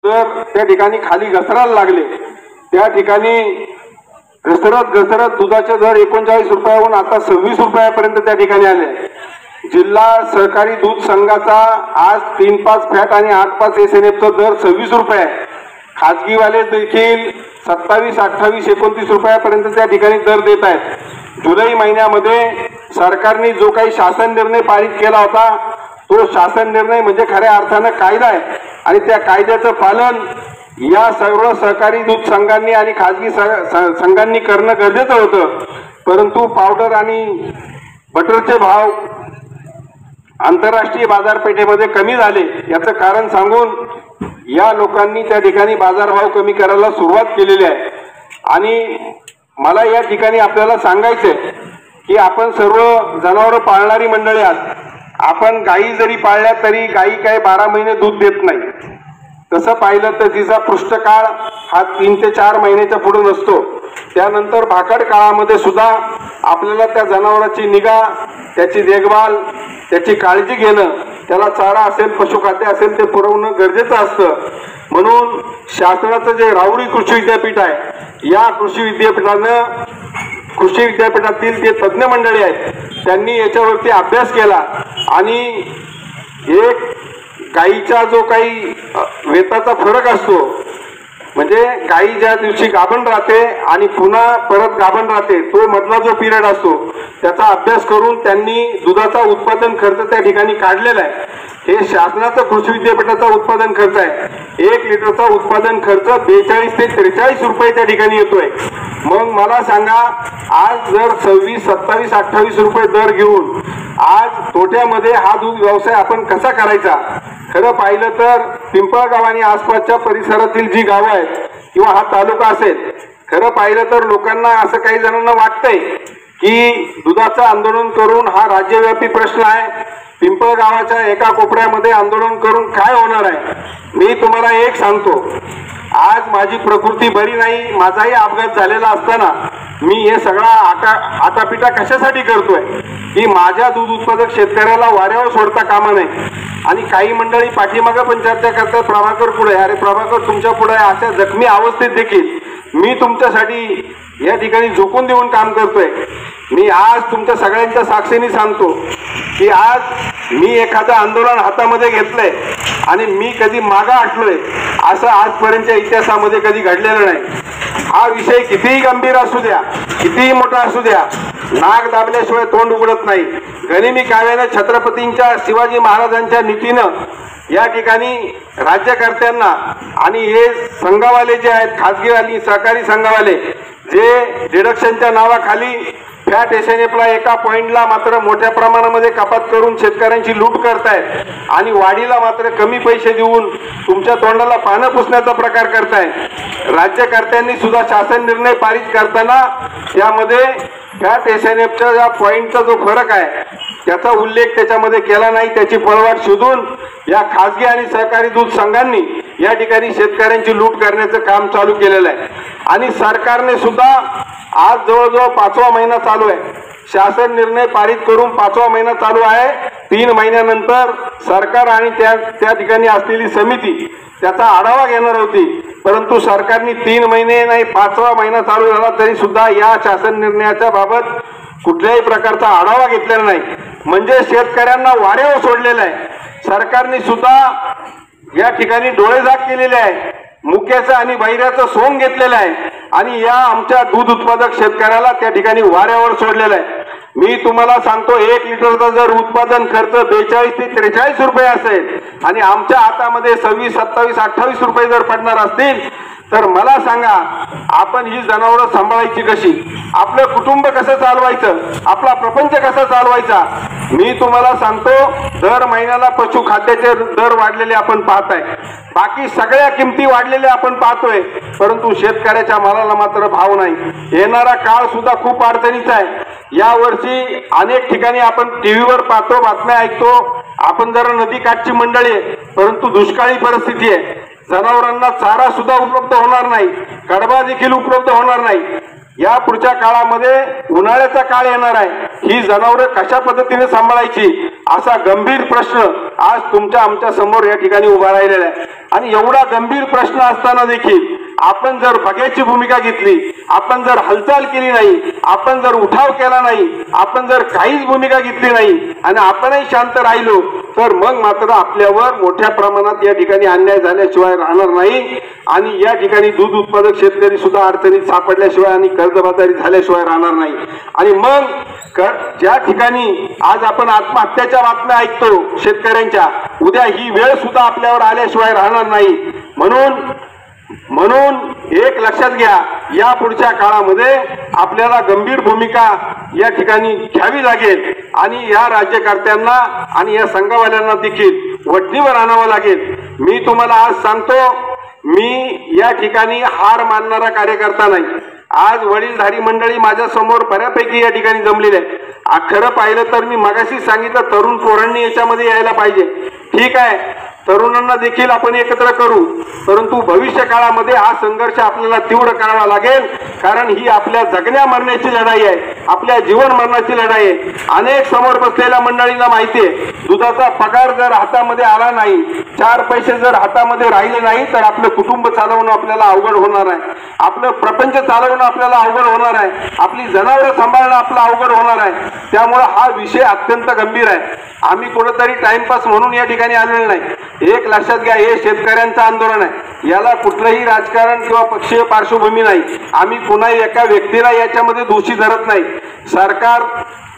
तर त्या ठिकाणी खाली घसरायला लागले। त्या ठिकाणी घसरत दुधाचे दर 39 रुपयाहून आता 26 रुपयापर्यंत त्या ठिकाणी आले। जिल्हा सहकारी दूध संघाचा आज 3-5 फॅट आणि 8-5 एसएनएफचा दर 26 रुपये आहे। खाजगीवाले देखील 27, 28, 29 रुपयापर्यंत त्या ठिकाणी दर देत आहेत। जुलै महिन्यामध्ये सरकारने जो काही शासन निर्णय पारित केला होता तो शासन निर्णय म्हणजे खऱ्या अर्थाने कायदा आहे आणि त्या कायद्याचं पालन या सर्व सहकारी दूध संघांनी आणि खाजगी संघांनी करणं गरजेचं होतं। परंतु पावडर आणि बटरचे भाव आंतरराष्ट्रीय बाजारपेठेमध्ये कमी झाले, याचं कारण सांगून या लोकांनी त्या ठिकाणी बाजारभाव कमी करायला सुरुवात केलेली आहे। आणि मला या ठिकाणी आपल्याला सांगायचंय की आपण सर्व जनावरं पाळणारी मंडळी आहात। आपण गायी जरी पाळल्या तरी गायी काय 12 महिने दूध देत नाही। तसं पाहिलं तर तिचा पृष्ठकाळ हा 3 ते 4 महिन्याच्या पुढे नसतो। त्यानंतर भाकड काळामध्ये सुद्धा आपल्याला त्या जनावरांची निगा, त्याची देखभाल, त्याची काळजी घेणं, त्याला चारा असेल, पशुखाद्य असेल ते पुरवणं गरजेचं असतं। म्हणून शासनाचं जे राहुरी कृषी विद्यापीठ आहे, या कृषी विद्यापीठातील जे तज्ज्ञ मंडळी आहेत त्यांनी याच्यावरती अभ्यास केला आणि एक गायीचा जो काही वेताचा फरक असतो, म्हणजे गायी ज्या दिवशी गाभण राहते आणि पुन्हा परत गाभण राहते तो मधला जो पिरियड असतो त्याचा अभ्यास करून त्यांनी दुधाचा उत्पादन खर्च त्या ठिकाणी काढलेला आहे। हे शासनाचा कृषी विद्यापीठाचा उत्पादन खर्च आहे। 1 लिटरचा उत्पादन खर्च 42 ते 43 रुपये त्या ठिकाणी येतोय। मग मला सांगा, आज जर 26, 27, 28 रुपये दर घेऊन आज तोट्यामध्ये हा दूध व्यवसाय आपण कसा करायचा? खरं पाहिलं तर पिंपळगाव आणि आसपासच्या परिसरातील जी गावं आहेत किंवा हा तालुका असेल, खरं पाहिलं तर लोकांना असं काही जणांना वाटतंय की दुधाचं आंदोलन करून हा राज्यव्यापी प्रश्न आहे, पिंपळगावाच्या एका कोपऱ्यामध्ये आंदोलन करून काय होणार आहे? मी तुम्हाला एक सांगतो, आज माझी प्रकृती बरी नाही, माझाही अपघात झालेला असताना मी हे सगळा आटापिटा कशासाठी करतोय की माझ्या दूध उत्पादक शेतकऱ्याला वाऱ्यावर सोडता कामा नये। आणि काही मंडळी पाठीमागे पण चर्चा करतात, प्रभाकर पुढे, अरे प्रभाकर तुमच्या पुढे, अशा जखमी अवस्थेत देखील मी तुमच्यासाठी या ठिकाणी झोकून देऊन काम करतोय। मी आज तुमच्या सगळ्यांच्या साक्षीने सांगतो की आज मी एखादं आंदोलन हातामध्ये घेतलंय आणि मी कधी मागं हटलोय असं आजपर्यंतच्या इतिहासामध्ये कधी घडलेलं नाही। हा विषय कितीही गंभीर असू द्या, कितीही मोठा असू द्या, नाक दाबल्याशिवाय तोंड उघडत नाही। गनिमी काव्याने छत्रपतींच्या शिवाजी महाराजांच्या नीतीनं या ठिकाणी राज्यकर्त्यांना आणि हे संघवाले जे आहेत, खाजगीवाली सहकारी संघवाले जे डिडक्शनच्या नावाखाली फॅट एसएनएफला एका पॉइंटला मात्र मोठ्या प्रमाणामध्ये कपात करून शेतकऱ्यांची लूट करतायत आणि वाढीला मात्र कमी पैसे देऊन तुमच्या तोंडाला पानं पुसण्याचा प्रकार करताय। राज्यकर्त्यांनी सुद्धा शासन निर्णय पारित करताना यामध्ये फॅट एसएनएफच्या या पॉइंटचा जो फरक आहे त्याचा उल्लेख त्याच्यामध्ये केला नाही। त्याची पळवाट शोधून या खाजगी आणि सहकारी दूध संघांनी या ठिकाणी शेतकऱ्यांची लूट करण्याचं काम चालू केलेलं आहे। आणि सरकारने सुद्धा आज जवळजवळ 5वा महिना चालू आहे, शासन निर्णय पारित करून 5वा महिना चालू आहे। 3 महिन्यानंतर सरकार आणि त्या ठिकाणी असलेली समिती त्याचा आढावा घेणार होती, परंतु सरकारने 3 महिने नाही 5वा महिना चालू झाला तरी सुद्धा या शासन निर्णयाच्या बाबत कुठल्याही प्रकारचा आढावा घेतलेला नाही। म्हणजे शेतकऱ्यांना वाऱ्यावर सोडलेलं आहे। सरकारने सुद्धा या ठिकाणी डोळेझाक केलेले आहे, मुक्याचं आणि बहिऱ्याचं सोंग घेतलेलं आहे आणि या आमच्या दूध उत्पादक शेतकऱ्याला त्या ठिकाणी वाऱ्यावर सोडलेलं आहे। मी तुम्हाला सांगतो, 1 लिटरचा जर उत्पादन खर्च 42 ते 43 रुपये असेल आणि आमच्या हातामध्ये 26, 27, 28 रुपये जर पडणार असतील तर मला सांगा, आपण ही जनावरं सांभाळायची कशी? आपलं कुटुंब कसं चालवायचं? आपला प्रपंच कसा चालवायचा? मी तुम्हाला सांगतो, दर महिन्याला पशुखाद्याचे दर वाढलेले आपण पाहताय, बाकी सगळ्या किमती वाढलेल्या आपण पाहतोय, परंतु शेतकऱ्याच्या मालाला मात्र भाव नाही। येणारा काळ सुद्धा खूप अडचणीचा आहे। यावर्षी अनेक ठिकाणी आपण टीव्हीवर पाहतो, बातम्या ऐकतो, आपण जरा नदीकाठची मंडळी आहे, परंतु दुष्काळी परिस्थिती आहे। जनावरांना चारा सुद्धा उपलब्ध होणार नाही, कडबा देखील उपलब्ध होणार नाही। या पुढच्या काळामध्ये उन्हाळ्याचा काळ येणार आहे, ही जनावरं कशा पद्धतीने सांभाळायची असा गंभीर प्रश्न आज तुमच्या आमच्या समोर या ठिकाणी उभा राहिलेला आहे। आणि एवढा गंभीर प्रश्न असताना देखील आपण जर बघ्याची भूमिका घेतली, आपण जर हालचाल केली नाही, आपण जर उठाव केला नाही, आपण जर काहीच भूमिका घेतली नाही आणि आपणही शांत राहिलो तर मग मात्र आपल्यावर मोठ्या प्रमाणात या ठिकाणी अन्याय झाल्याशिवाय राहणार नाही आणि या ठिकाणी दूध उत्पादक शेतकरी सुद्धा अडचणीत सापडल्याशिवाय आणि कर्जबाजारी झाल्याशिवाय राहणार नाही। आणि मग ज्या ठिकाणी आज आपण आत्महत्याच्या बातम्या ऐकतो शेतकऱ्यांच्या, उद्या ही वेळ सुद्धा आपल्यावर आल्याशिवाय राहणार नाही। म्हणून एक लक्षात घ्या, या पुढच्या काळामध्ये आपल्याला गंभीर भूमिका या ठिकाणी घ्यावी लागेल आणि या राज्यकर्त्यांना आणि या संघवाल्यांना देखील वठणीवर आणावं लागेल। मी तुम्हाला आज सांगतो, मी या ठिकाणी हार मानणारा कार्यकर्ता नाही। आज वडीलधारी मंडळी माझ्या समोर बऱ्यापैकी या ठिकाणी जमलेली आहे। खरं पाहिलं तर मी मगाशी सांगितलं तरुण पोरांनी याच्यामध्ये यायला पाहिजे, ठीक आहे, तरुणांना देखील आपण एकत्र करू, परंतु भविष्य काळामध्ये हा संघर्ष आपल्याला तीव्र करावा लागेल, कारण ही आपल्या जगण्या मरण्याची लढाई आहे, आपल्या जीवन मरणाची लढाई आहे। अनेक समोर बसलेल्या मंडळींना माहिती आहे, दुधाचा पगार जर हातामध्ये आला नाही, 4 पैसे जर हातामध्ये राहिले नाही तर आपलं कुटुंब चालवणं आपल्याला अवघड होणार आहे, आपलं प्रपंच चालवणं आपल्याला अवघड होणार आहे, आपली जनावरं सांभाळणं आपलं अवघड होणार आहे। त्यामुळे हा विषय अत्यंत गंभीर आहे। आम्ही कुठेतरी टाइमपास म्हणून या ठिकाणी आलेलो नाही। एक लक्षात घ्या, हे शेतकऱ्यांचं आंदोलन आहे, याला कुठलंही राजकारण किंवा पक्षीय पार्श्वभूमी नाही। आम्ही पुन्हा एका व्यक्तीला याच्यामध्ये दोषी धरत नाही। सरकार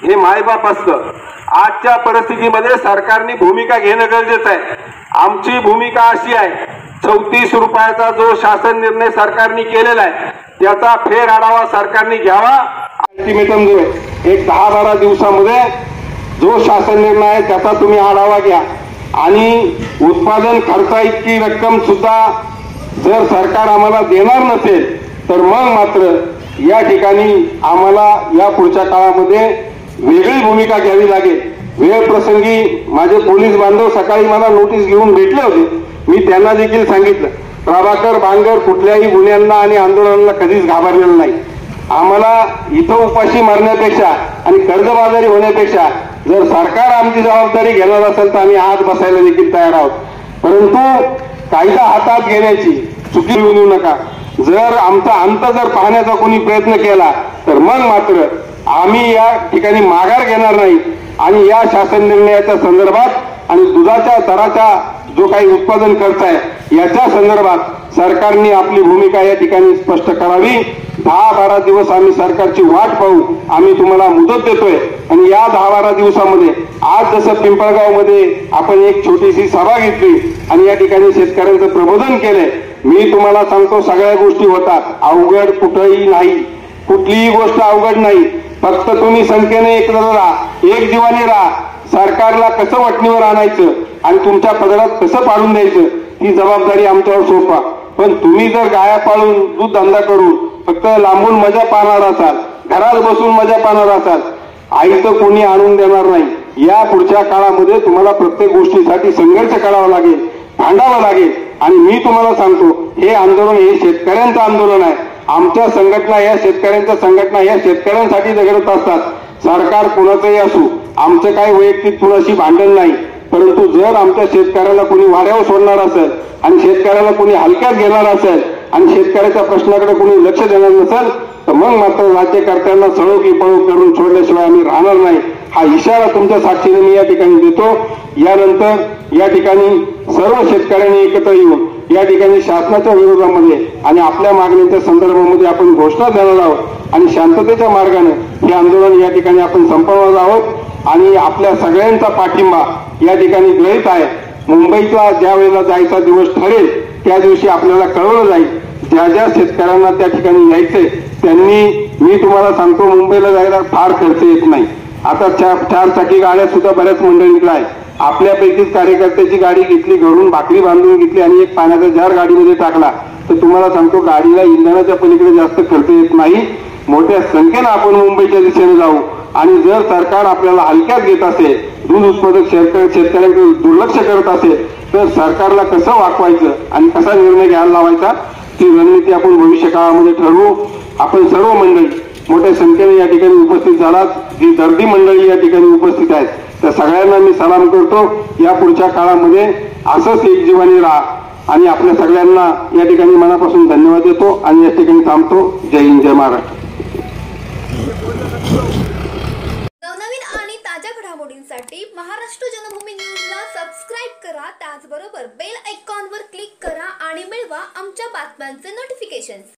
हे मायबाप असतं। आजच्या परिस्थितीमध्ये सरकारने भूमिका घेणं गरजेचं आहे। आमची भूमिका अशी आहे, 34 रुपयाचा जो शासन निर्णय सरकारने केलेला आहे त्याचा फेर आढावा सरकारने घ्यावा। अल्टिमेटम जो आहे, एक 10-12 दिवसामध्ये जो शासन निर्णय आहे त्याचा तुम्ही आढावा घ्या आणि उत्पादन खर्चा इतकी रक्कम सुद्धा जर सरकार आम्हाला देणार नसेल तर मग मात्र या ठिकाणी आम्हाला या पुढच्या काळामध्ये वेगळी भूमिका घ्यावी लागेल। वेळ प्रसंगी माझे पोलीस बांधव सकाळी मला नोटीस घेऊन भेटले होते, मी त्यांना देखील सांगितलं, प्रभाकर बांगर कुठल्याही गुन्ह्यांना आणि आंदोलनाला कधीच घाबरलेलं नाही। आम्हाला इथं उपाशी मारण्यापेक्षा आणि कर्जबाजारी होण्यापेक्षा जर सरकार आमची जबाबदारी घेणार असेल तर आम्ही आज बसायला देखील तयार आहोत, परंतु कायदा हातात घेण्याची चुकी होऊ नका। जर आमचा अंत जर पाहण्याचा कोणी प्रयत्न केला तर मग मात्र आम्ही या ठिकाणी माघार घेणार नाही आणि या शासन निर्णयाच्या संदर्भात आणि दुधाच्या दराचा जो काही उत्पादन खर्च आहे याच्या संदर्भात सरकारने आपली भूमिका या ठिकाणी स्पष्ट करावी। 10-12 दिवस आम्ही सरकारची वाट पाहू, आम्ही तुम्हाला मुदत देतोय आणि या 10-12 दिवसामध्ये आज जसं पिंपळगावमध्ये आपण एक छोटीशी सभा घेतली आणि या ठिकाणी शेतकऱ्यांचं प्रबोधन केलंय, मी तुम्हाला सांगतो सगळ्या गोष्टी होतात, अवघड कुठेही नाही, कुठलीही गोष्ट अवघड नाही। फक्त तुम्ही संख्येने एकत्र राहा, एक जीवाने राहा, सरकारला कसं वठणीवर आणायचं आणि तुमच्या पदरात कसं पाडून द्यायचं ही जबाबदारी आमच्यावर सोपवा। पण तुम्ही जर गाया पाळून दूध धंदा करून फक्त लांबून मजा पाहणार असाल, घरात बसून मजा पाहणार असाल, आईचं कोणी आणून देणार नाही। या पुढच्या काळामध्ये तुम्हाला प्रत्येक गोष्टीसाठी संघर्ष करावा लागेल, भांडावं लागेल आणि मी तुम्हाला सांगतो हे आंदोलन हे शेतकऱ्यांचं आंदोलन आहे। आमच्या संघटना या शेतकऱ्यांच्या संघटना या शेतकऱ्यांसाठी झगडत असतात। सरकार कुणाचंही असू, आमचं काही वैयक्तिक कुणाशी भांडण नाही, परंतु जर आमच्या शेतकऱ्याला कोणी वाऱ्यावर सोडणार असेल आणि शेतकऱ्याला कोणी हलक्यात घेणार असेल आणि शेतकऱ्याच्या प्रश्नाकडे कोणी लक्ष देणार नसेल तर मग मात्र राज्यकर्त्यांना सळो की पळो करून सोडल्याशिवाय आम्ही राहणार नाही। हा इशारा तुमच्या साक्षीने मी या ठिकाणी देतो। यानंतर या ठिकाणी सर्व शेतकऱ्यांनी एकत्र येऊन या ठिकाणी शासनाच्या विरोधामध्ये आणि आपल्या मागण्यांच्या संदर्भामध्ये आपण घोषणा देणार आहोत आणि शांततेच्या मार्गाने हे आंदोलन या ठिकाणी आपण संपवणार आहोत आणि आपल्या सगळ्यांचा पाठिंबा या ठिकाणी गृहीत आहे। मुंबईला ज्या वेळेला जायचा दिवस ठरेल त्या दिवशी आपल्याला कळवलं जाईल। ज्या ज्या शेतकऱ्यांना त्या ठिकाणी यायचंय त्यांनी, मी तुम्हाला सांगतो, मुंबईला जायला फार खर्च येत नाही। आता 4 चाकी गाड्या सुद्धा बऱ्याच मंडळींकडे आहेत। आपल्यापैकीच कार्यकर्त्याची गाडी घेतली, घरून भाकरी बांधून घेतली आणि एक पाण्याचा जार गाडीमध्ये टाकला तर तुम्हाला सांगतो गाडीला इंधनाच्या पलीकडे जास्त खर्च येत नाही। मोठ्या संख्येने आपण मुंबईच्या दिशेने जाऊ आणि जर सरकार आपल्याला हलक्यात घेत असेल, दूध उत्पादक शेतकऱ्यांकडे दुर्लक्ष करत असेल तर सरकारला कसं वाकवायचं आणि कसा निर्णय घ्यायला लावायचा ती रणनीती आपण भविष्य काळामध्ये ठरवू। आपण सर्व मंडळी मोठ्या संख्येने या ठिकाणी उपस्थित झालात, जी दर्दी मंडळी या ठिकाणी उपस्थित आहेत त्या सगळ्यांना मी सलाम करतो. या पुढच्या काळामध्ये असंच एकजीवानी राहा आणि आपल्या सगळ्यांना या ठिकाणी मनापासून धन्यवाद देतो आणि या ठिकाणी थांबतो. जय हिंद, जय महाराष्ट्र. नवनवीन आणि ताज्या घडामोडींसाठी महाराष्ट्र जनभूमी न्यूजला सबस्क्राईब करा. त्याचबरोबर बेल आयकॉनवर क्लिक करा आणि मिळवा आमच्या बातम्यांचे नोटिफिकेशन्स.